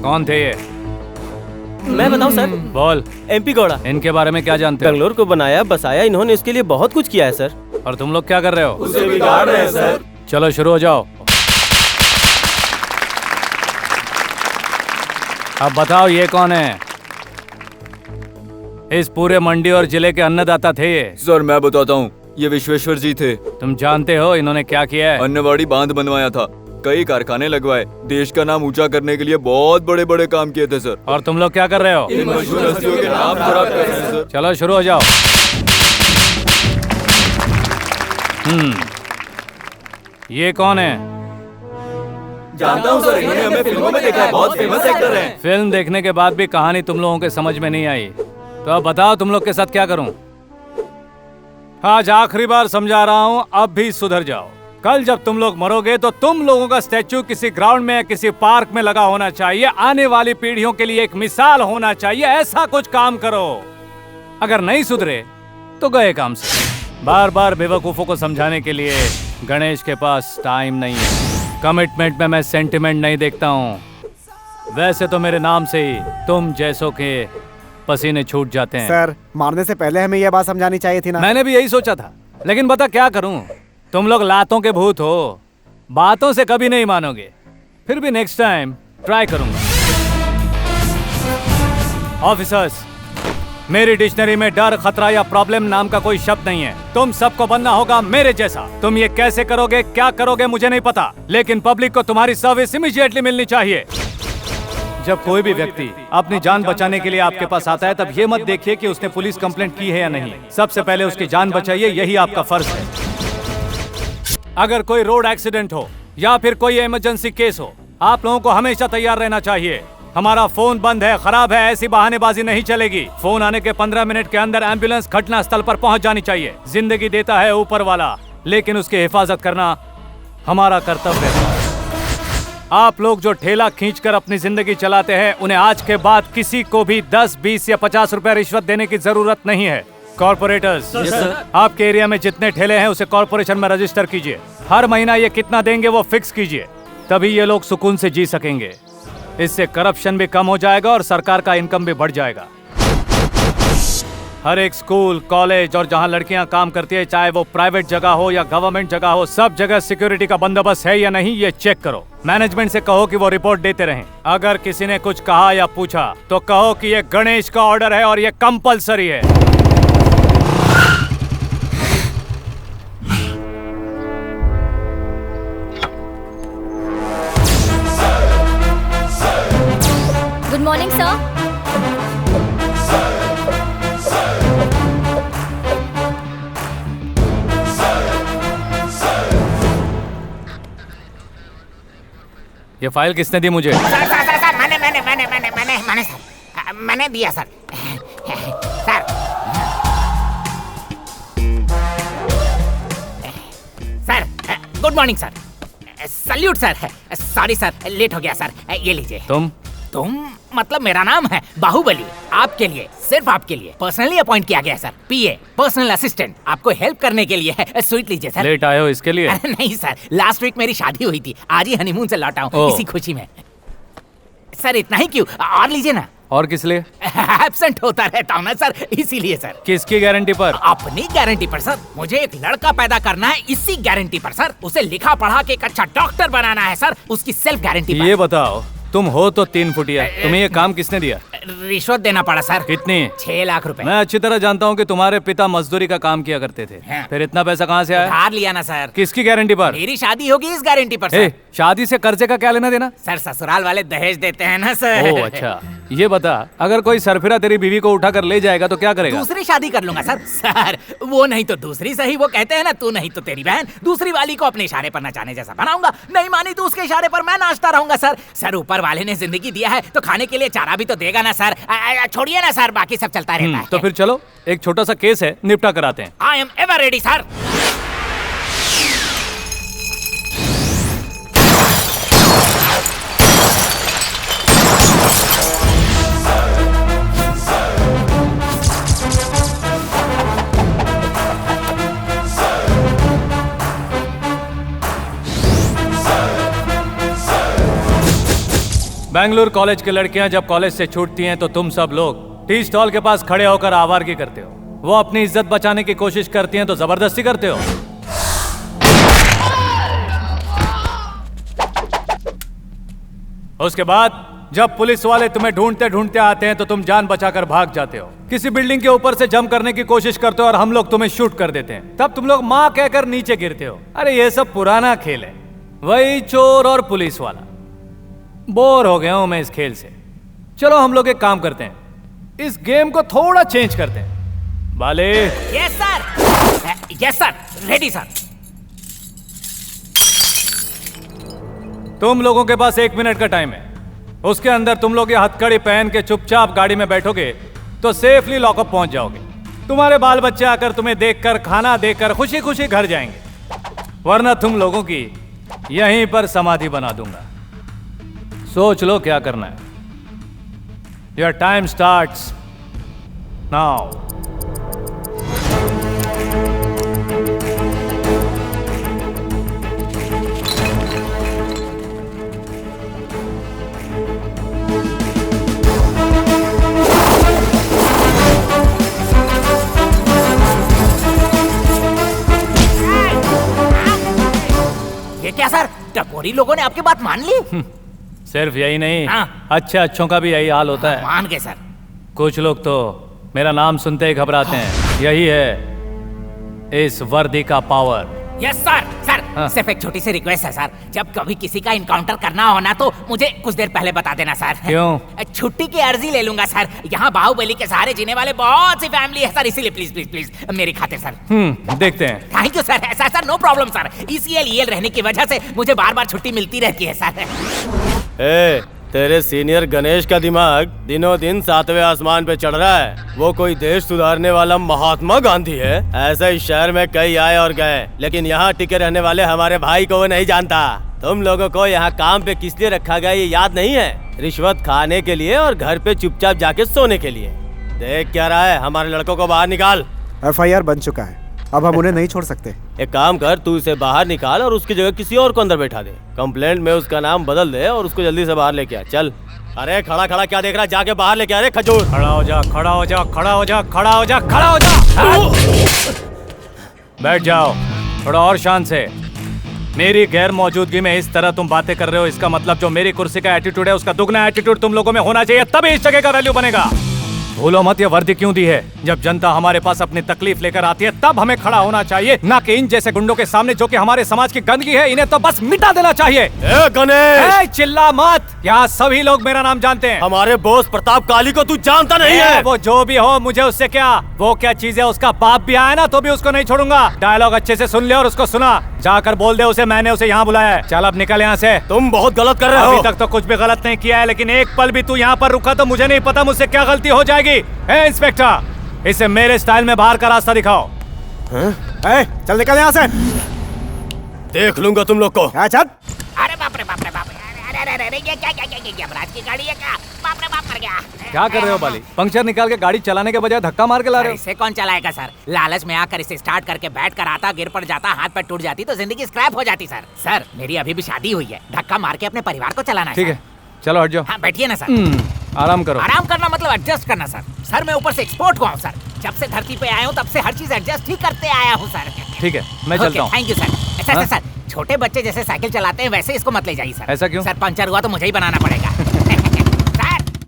कौन थे ये? मैं बताऊं सर? बोल। MP गौड़ा। इनके बारे में क्या जानते हो? बेंगलोर को बनाया बसाया, इन्होंने उसके लिए बहुत कुछ किया है सर। और तुम लोग क्या कर रहे हो? उसे बिगाड़ रहे हैं सर। चलो शुरू हो जाओ। अब बताओ ये कौन है? इस पूरे मंडी और जिले के अन्नदाता थे ये। सर मैं बताता हूँ, ये विश्वेश्वर जी थे। तुम जानते हो इन्होंने क्या किया है? अन्नवाड़ी बांध बनवाया था, कई कारखाने लगवाए, देश का नाम ऊंचा करने के लिए बहुत बड़े बड़े काम किए थे सर। और तुम लोग क्या कर रहे हो? इन मशहूर हस्तियों के नाम खराब कर रहे हैं सर। चलो शुरू हो जाओ। ये कौन है? जानता हूँ सर, इन्होंने हमें फिल्मों में देखा है, बहुत फेमस एक्टर हैं। फिल्म देखने के बाद भी कहानी तुम लोगों के समझ में नहीं आई, तो अब बताओ तुम लोग के साथ क्या करूं? आज आखिरी बार समझा रहा हूं, अब भी सुधर जाओ। कल जब तुम लोग मरोगे तो तुम लोगों का स्टैचू किसी ग्राउंड में या किसी पार्क में लगा होना चाहिए। आने वाली पीढ़ियों के लिए एक मिसाल होना चाहिए। ऐसा कुछ काम करो। अगर नहीं सुधरे तो गए काम से। बार बार बेवकूफों को समझाने के लिए गणेश के पास टाइम नहीं है। कमिटमेंट में मैं सेंटिमेंट नहीं देखता हूँ। वैसे तो मेरे नाम से ही तुम जैसों के पसीने छूट जाते हैं। सर, मारने से पहले हमें यह बात समझानी चाहिए थी ना। मैंने भी यही सोचा था, लेकिन बता क्या करूं? तुम लोग लातों के भूत हो, बातों से कभी नहीं मानोगे। फिर भी नेक्स्ट टाइम ट्राई करूंगा। ऑफिसर्स, मेरी डिक्शनरी में डर, खतरा या प्रॉब्लम नाम का कोई शब्द नहीं है। तुम सबको बनना होगा मेरे जैसा। तुम ये कैसे करोगे, क्या करोगे मुझे नहीं पता, लेकिन पब्लिक को तुम्हारी सर्विस इमीडिएटली मिलनी चाहिए। जब कोई भी व्यक्ति अपनी जान बचाने के लिए आपके पास आता है, तब ये मत देखिए कि उसने पुलिस कंप्लेंट की है या नहीं। सबसे पहले उसकी जान बचाइए, यही आपका फर्ज है। अगर कोई रोड एक्सीडेंट हो या फिर कोई इमरजेंसी केस हो, आप लोगों को हमेशा तैयार रहना चाहिए। हमारा फोन बंद है, खराब है, ऐसी बहानेबाजी नहीं चलेगी। फोन आने के 15 मिनट के अंदर एम्बुलेंस घटना स्थल पर पहुंच जानी चाहिए। जिंदगी देता है ऊपर वाला, लेकिन उसकी हिफाजत करना हमारा कर्तव्य है। आप लोग जो ठेला खींचकर अपनी जिंदगी चलाते हैं, उन्हें आज के बाद किसी को भी 10, 20 या 50 रुपए रिश्वत देने की जरूरत नहीं है। कॉर्पोरेटर्स, आपके एरिया में जितने ठेले हैं उसे कॉर्पोरेशन में रजिस्टर कीजिए। हर महीना ये कितना देंगे वो फिक्स कीजिए, तभी ये लोग सुकून से जी सकेंगे। इससे करप्शन भी कम हो जाएगा और सरकार का इनकम भी बढ़ जाएगा। हर एक स्कूल, कॉलेज और जहां लड़कियां काम करती है, चाहे वो प्राइवेट जगह हो या गवर्नमेंट जगह हो, सब जगह सिक्योरिटी का बंदोबस्त है या नहीं ये चेक करो। मैनेजमेंट से कहो कि वो रिपोर्ट देते रहें। अगर किसी ने कुछ कहा या पूछा तो कहो कि ये गणेश का ऑर्डर है और ये कंपलसरी है। Good morning sir. ये फाइल किसने दी मुझे? सर मैंने दिया sir. Sir good morning sir. Salute sir. Sorry sir, late हो गया सर। ये लीजिए। तुम मतलब मेरा नाम है बाहुबली। आपके लिए, सिर्फ आपके लिए पर्सनली अपॉइंट किया गया सर। PA, पर्सनल असिस्टेंट, आपको हेल्प करने के लिए है। स्वीट लीजिए सर। लेट आए हो इसके लिए? नहीं सर, लास्ट वीक मेरी शादी हुई थी, आज ही हनीमून से लौटा हूँ, इसी खुशी में। सर इतना ही क्यों, और लीजिए ना। और किस लिए? एब्सेंट होता रहता हूँ ना सर, इसीलिए सर। किसकी गारंटी पर? अपनी गारंटी पर सर। मुझे एक लड़का पैदा करना है, इसी गारंटी पर सर। उसे लिखा पढ़ा के एक अच्छा डॉक्टर बनाना है सर, उसकी सेल्फ गारंटी पर। ये बताओ, तुम हो तो 3 फुटिया, तुम्हें ये काम किसने दिया? रिश्वत देना पड़ा सर। कितनी? 6 लाख रुपए। मैं अच्छी तरह जानता हूँ कि तुम्हारे पिता मजदूरी का काम किया करते थे। हाँ। फिर इतना पैसा कहाँ से आया? उधार लिया ना सर। किसकी गारंटी पर? मेरी शादी होगी इस गारंटी पर सर। शादी से कर्जे का क्या लेना देना? सर ससुराल वाले दहेज देते हैं ना सर। ओह अच्छा। ये बता, अगर कोई सरफिरा तेरी बीवी को उठाकर ले जाएगा तो क्या करेगा? दूसरी शादी कर लूंगा सर। सर वो नहीं तो दूसरी सही, वो कहते हैं ना, तू नहीं तो तेरी बहन। दूसरी वाली को अपने इशारे पर नचाने जैसा बनाऊंगा, नहीं मानी तो उसके इशारे पर मैं नाचता रहूंगा सर। सर ऊपर वाले ने जिंदगी दिया है तो खाने के लिए चारा भी तो देगा ना सर। छोड़िए ना सर, बाकी सब चलता रहता है। तो फिर चलो, एक छोटा सा केस है, निपटा कराते हैं। I am ever ready sir. Bengaluru college की लड़कियां जब कॉलेज से छूटती हैं तो तुम सब लोग टी स्टॉल के पास खड़े होकर आवारगी करते हो। वो अपनी इज्जत बचाने की कोशिश करती हैं तो जबरदस्ती करते हो। उसके बाद जब पुलिस वाले तुम्हें ढूंढते ढूंढते आते हैं तो तुम जान बचाकर भाग जाते हो। किसी बिल्डिंग के ऊपर से जंप करने की कोशिश करते हो और हम लोग तुम्हें शूट कर देते हैं। तब तुम लोग माँ कहकर नीचे गिरते हो। अरे ये सब पुराना खेल है, वही चोर और पुलिस वाला। बोर हो गया हूं मैं इस खेल से। चलो हम लोग एक काम करते हैं, इस गेम को थोड़ा चेंज करते हैं। बाले। Yes sir, yes sir, ready sir. तुम लोगों के पास 1 मिनट का टाइम है। उसके अंदर तुम लोग ये हथकड़ी पहन के चुपचाप गाड़ी में बैठोगे तो सेफली लॉकअप पहुंच जाओगे। तुम्हारे बाल बच्चे आकर तुम्हें देखकर, खाना देकर खुशी खुशी घर जाएंगे, वरना तुम लोगों की यहीं पर समाधि बना दूंगा। सोच लो क्या करना है। Your time starts now. ये क्या सर, टपोरी लोगों ने आपकी बात मान ली? सिर्फ यही नहीं, हाँ। अच्छे अच्छों का भी यही हाल होता है। मान गए सर। कुछ लोग तो मेरा नाम सुनते ही घबराते हैं। यही है इस वर्दी का पावर। Yes sir. सर हाँ। सिर्फ एक छोटी सी रिक्वेस्ट है सर, जब कभी किसी का इनकाउंटर करना हो ना तो मुझे कुछ देर पहले बता देना सर। क्यों? छुट्टी की अर्जी ले लूंगा सर। यहाँ बाहुबली के सहारे जीने वाले बहुत सी फैमिली है सर, इसीलिए प्लीज प्लीज प्लीज मेरी खातिर सर। देखते हैं। Thank you sir. ऐसा sir, no problem sir. ECL रहने की वजह से मुझे बार बार छुट्टी मिलती रहती है सर। ए, तेरे सीनियर गणेश का दिमाग दिनों दिन 7वें आसमान पे चढ़ रहा है। वो कोई देश सुधारने वाला महात्मा गांधी है? ऐसे इस शहर में कई आए और गए, लेकिन यहाँ टिके रहने वाले हमारे भाई को वो नहीं जानता। तुम लोगों को यहाँ काम पे किस लिए रखा गया ये याद नहीं है? रिश्वत खाने के लिए और घर पे चुपचाप जाके सोने के लिए। देख क्या रहा है, हमारे लड़कों को बाहर निकाल। FIR बन चुका है, अब हम उन्हें नहीं छोड़ सकते। एक काम कर, तू इसे बाहर निकाल और उसकी जगह किसी और को अंदर बैठा दे। कंप्लेंट में उसका नाम बदल दे और उसको जल्दी से बाहर लेके आ। चल। अरे खड़ा खड़ा क्या देख रहा है, जाके बाहर लेके आ रे खजूर। खड़ा हो जा, खड़ा हो जा, खड़ा हो जा, खड़ा हो जा, खड़ा हो जा। बैठ जाओ थोड़ा और शान से। मेरी गैर मौजूदगी में इस तरह तुम बातें कर रहे हो, इसका मतलब जो मेरी कुर्सी का एटीट्यूड है उसका दुगना एटीट्यूड तुम लोगों में होना चाहिए, तभी इस जगह का वैल्यू बनेगा। भूलो मत ये वर्दी क्यों दी है। जब जनता हमारे पास अपनी तकलीफ लेकर आती है तब हमें खड़ा होना चाहिए, ना कि इन जैसे गुंडों के सामने जो कि हमारे समाज की गंदगी है। इन्हें तो बस मिटा देना चाहिए। गणेश, चिल्ला मत, यहाँ सभी लोग मेरा नाम जानते हैं। हमारे बॉस प्रताप काली को तू जानता नहीं है? वो जो भी हो, मुझे उससे क्या। वो क्या चीज है, उसका बाप भी आया ना तो भी उसको नहीं छोड़ूंगा। डायलॉग अच्छे से सुन ले और उसको सुना। जाकर बोल दे उसे मैंने उसे यहाँ बुलाया है। चल अब निकल यहाँ से। तुम बहुत गलत कर रहे हो। अभी तक तो कुछ भी गलत नहीं किया है, लेकिन एक पल भी तू यहाँ पर रुका तो मुझे नहीं पता मुझसे क्या गलती हो जाएगी। इंस्पेक्टर, इसे मेरे स्टाइल में बाहर का रास्ता दिखाओ। चल निकल यहाँ से। देख लूंगा तुम लोग को। चल। अरे बाप रे बाप रे बाप रे, अरे ये क्या यमराज की गाड़ी है क्या? बाप रे बाप, मर गया। क्या कर रहे हो बाली? पंक्चर निकाल के गाड़ी चलाने के बजाय धक्का मार के ला रहे हो। इसे कौन चलाएगा सर? लालच में आकर इसे स्टार्ट करके बैठ कर आता, गिर पड़ जाता, हाथ पैर टूट जाती तो जिंदगी स्क्रैप हो जाती सर। सर मेरी अभी भी शादी हुई है, धक्का मार के अपने परिवार को चलाना है। ठीक है, चलो हट जाओ। हाँ बैठिए ना सर। आराम करो। आराम करना मतलब एडजस्ट करना सर। सर मैं ऊपर से एक्सपोर्ट हुआ हूँ सर। जब से धरती पे आया हूँ तब से हर चीज एडजस्ट ही करते आया हूँ सर। ठीक है, मैं चलता हूँ। Thank you sir. अच्छा सर, छोटे बच्चे जैसे साइकिल चलाते हैं वैसे इसको मत ले जाइए सर। ऐसा क्यों? सर पंचर हुआ तो मुझे ही बनाना पड़ेगा।